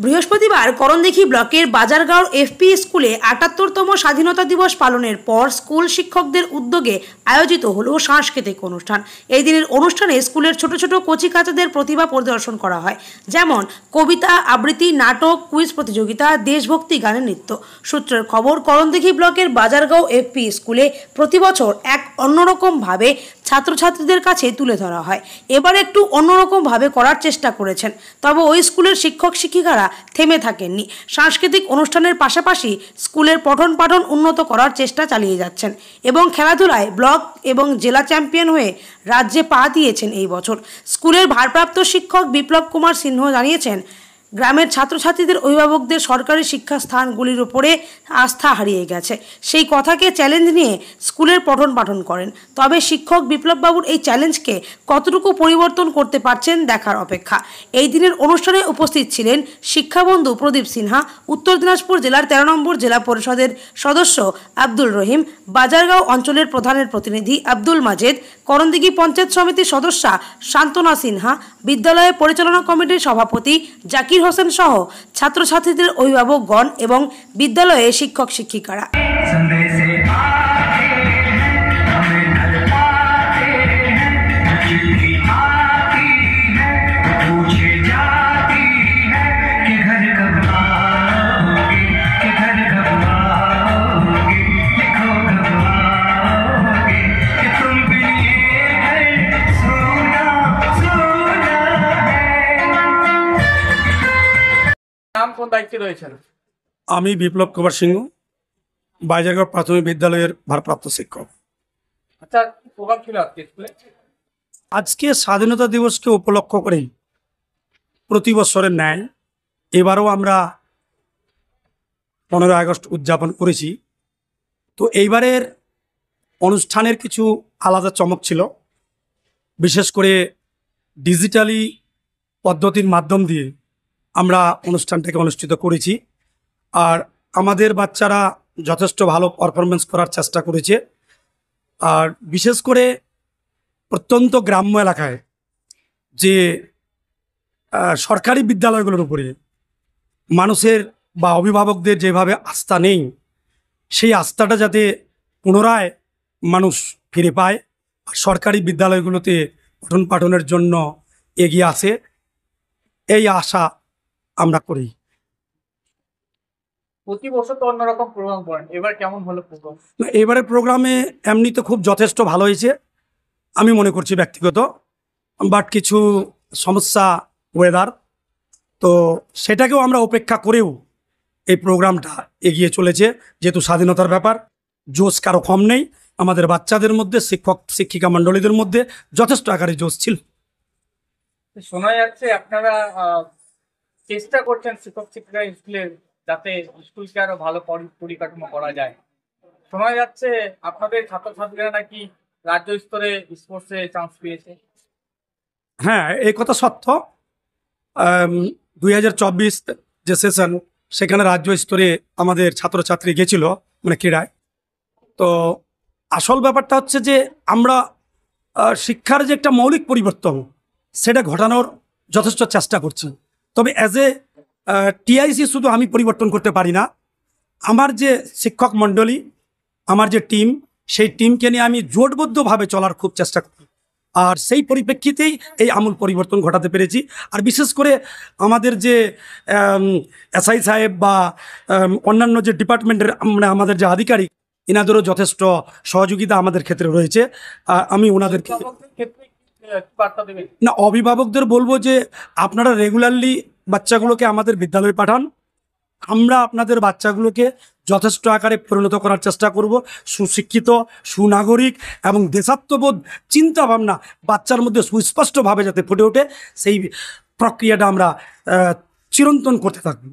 বৃহস্পতিবার করণদিঘি ব্লকের বাজারগাঁও এফপি স্কুলে ৭৮তম স্বাধীনতা দিবস পালনের পর স্কুল শিক্ষকদের উদ্যোগে আয়োজিত হলো সাংস্কৃতিক অনুষ্ঠান। এই দিনের অনুষ্ঠানে স্কুলের ছোট ছোট কচিকাচাদের প্রতিভা প্রদর্শন করা হয়, যেমন কবিতা আবৃত্তি, নাটক, কুইজ প্রতিযোগিতা, দেশভক্তি গানের নৃত্য। সূত্রের খবর, করণদিঘি ব্লকের বাজারগাঁও এফপি স্কুলে প্রতি বছর এক অন্যরকমভাবে ছাত্রছাত্রীদের কাছে তুলে ধরা হয়। এবার একটু অন্যরকমভাবে করার চেষ্টা করেছেন, তবে ওই স্কুলের শিক্ষক শিক্ষিকারা থেমে থাকেননি। সাংস্কৃতিক অনুষ্ঠানের পাশাপাশি স্কুলের পঠন পাঠন উন্নত করার চেষ্টা চালিয়ে যাচ্ছেন এবং খেলাধুলায় ব্লক এবং জেলা চ্যাম্পিয়ন হয়ে রাজ্যে পা দিয়েছেন এই বছর। স্কুলের ভারপ্রাপ্ত শিক্ষক বিপ্লব কুমার সিংহ জানিয়েছেন, গ্রামের ছাত্রছাত্রীদের অভিভাবকদের সরকারি শিক্ষাস্থানগুলির উপরে আস্থা হারিয়ে গেছে। সেই কথাকে চ্যালেঞ্জ নিয়ে স্কুলের পঠন পাঠন করেন। তবে শিক্ষক বিপ্লববাবুর এই চ্যালেঞ্জকে কতটুকু পরিবর্তন করতে পারছেন দেখার অপেক্ষা। এই দিনের অনুষ্ঠানে উপস্থিত ছিলেন শিক্ষাবন্ধু প্রদীপ সিনহা, উত্তর দিনাজপুর জেলার ১৩ নম্বর জেলা পরিষদের সদস্য আব্দুল রহিম, বাজারগাঁও অঞ্চলের প্রধানের প্রতিনিধি আব্দুল মাজেদ, করণদিঘি পঞ্চায়েত সমিতির সদস্যা শান্তনা সিনহা, বিদ্যালয়ের পরিচালনা কমিটির সভাপতি জাকির হোসেন সহ ছাত্রছাত্রীদের অভিভাবকগণ এবং বিদ্যালয়ে শিক্ষক শিক্ষিকারা। আমি বিপ্লব কুমার সিংহ, বাজারগাঁও প্রাথমিক বিদ্যালয়ের ভারপ্রাপ্ত শিক্ষক। আচ্ছা, প্রোগ্রাম ছিল আজকে স্বাধীনতা দিবসকে উপলক্ষ করে প্রতি বছরের ন্যায় এবারও আমরা 15 আগস্ট উদযাপন করেছি। তো এইবারের অনুষ্ঠানের কিছু আলাদা চমক ছিল। বিশেষ করে ডিজিটালি পদ্ধতির মাধ্যম দিয়ে আমরা অনুষ্ঠানটাকে অনুষ্ঠিত করেছি। আর আমাদের বাচ্চারা যথেষ্ট ভালো পারফরমেন্স করার চেষ্টা করেছে। আর বিশেষ করে প্রত্যন্ত গ্রাম্য এলাকায় যে সরকারি বিদ্যালয়গুলোর উপরে মানুষের বা অভিভাবকদের যেভাবে আস্থা নেই, সেই আস্থাটা যাতে পুনরায় মানুষ ফিরে পায়, সরকারি বিদ্যালয়গুলোতে পঠন পাঠনের জন্য এগিয়ে আসে, এই আশা আমরা করি। প্রতি বছর তো অন্যরকম প্রোগ্রাম করেন, এবার কেমন হলো প্রোগ্রাম? এবারের প্রোগ্রামে এমনি তো খুব যথেষ্ট ভালো হয়েছে আমি মনে করছি ব্যক্তিগত, বাট কিছু সমস্যা ওয়েদার, তো সেটাকেও আমরা উপেক্ষা করেও এই প্রোগ্রামটা এগিয়ে চলেছে। যেহেতু স্বাধীনতার ব্যাপার, জোশ কারো কম নেই। আমাদের বাচ্চাদের মধ্যে, শিক্ষক শিক্ষিকা মণ্ডলীদের মধ্যে যথেষ্ট আকারে জোশ ছিল। শোনা যাচ্ছে আপনারা চেষ্টা করছেন শিক্ষক শিক্ষিকা স্কুলের, যাতে স্কুলকে আরো ভালো পরিকাঠামো করা যায়। শোনা যাচ্ছে আপনাদের ছাত্রছাত্রীরা নাকি রাজ্য স্তরে স্পোর্টসে চান্স পেয়েছে। হ্যাঁ, এই কথা সত্য। 2024 যে সেশন, সেখানে রাজ্য স্তরে আমাদের ছাত্রছাত্রী গেছিল, মানে ক্রীড়ায়। তো আসল ব্যাপারটা হচ্ছে যে আমরা শিক্ষার যে একটা মৌলিক পরিবর্তন, সেটা ঘটানোর যথেষ্ট চেষ্টা করছি। তবে অ্যাজ এ টিআইসি শুধু আমি পরিবর্তন করতে পারি না, আমার যে শিক্ষক মণ্ডলী, আমার যে টিম, সেই টিমকে নিয়ে আমি জোটবদ্ধভাবে চলার খুব চেষ্টা করি। আর সেই পরিপ্রেক্ষিতেই এই আমূল পরিবর্তন ঘটাতে পেরেছি। আর বিশেষ করে আমাদের যে এসআই সাহেব বা অন্যান্য যে ডিপার্টমেন্টের মানে আমাদের যে আধিকারিক, এনাদেরও যথেষ্ট সহযোগিতা আমাদের ক্ষেত্রে রয়েছে। আমি ওনাদেরকে না, অভিভাবকদের বলবো যে আপনারা রেগুলারলি বাচ্চাগুলোকে আমাদের বিদ্যালয়ে পাঠান। আমরা আপনাদের বাচ্চাগুলোকে যথেষ্ট আকারে পরিণত করার চেষ্টা করব। সুশিক্ষিত, সুনাগরিক এবং দেশাত্মবোধ চিন্তাভাবনা বাচ্চার মধ্যে সুস্পষ্টভাবে যাতে ফুটে ওঠে, সেই প্রক্রিয়াটা আমরা চিরন্তন করতে থাকব।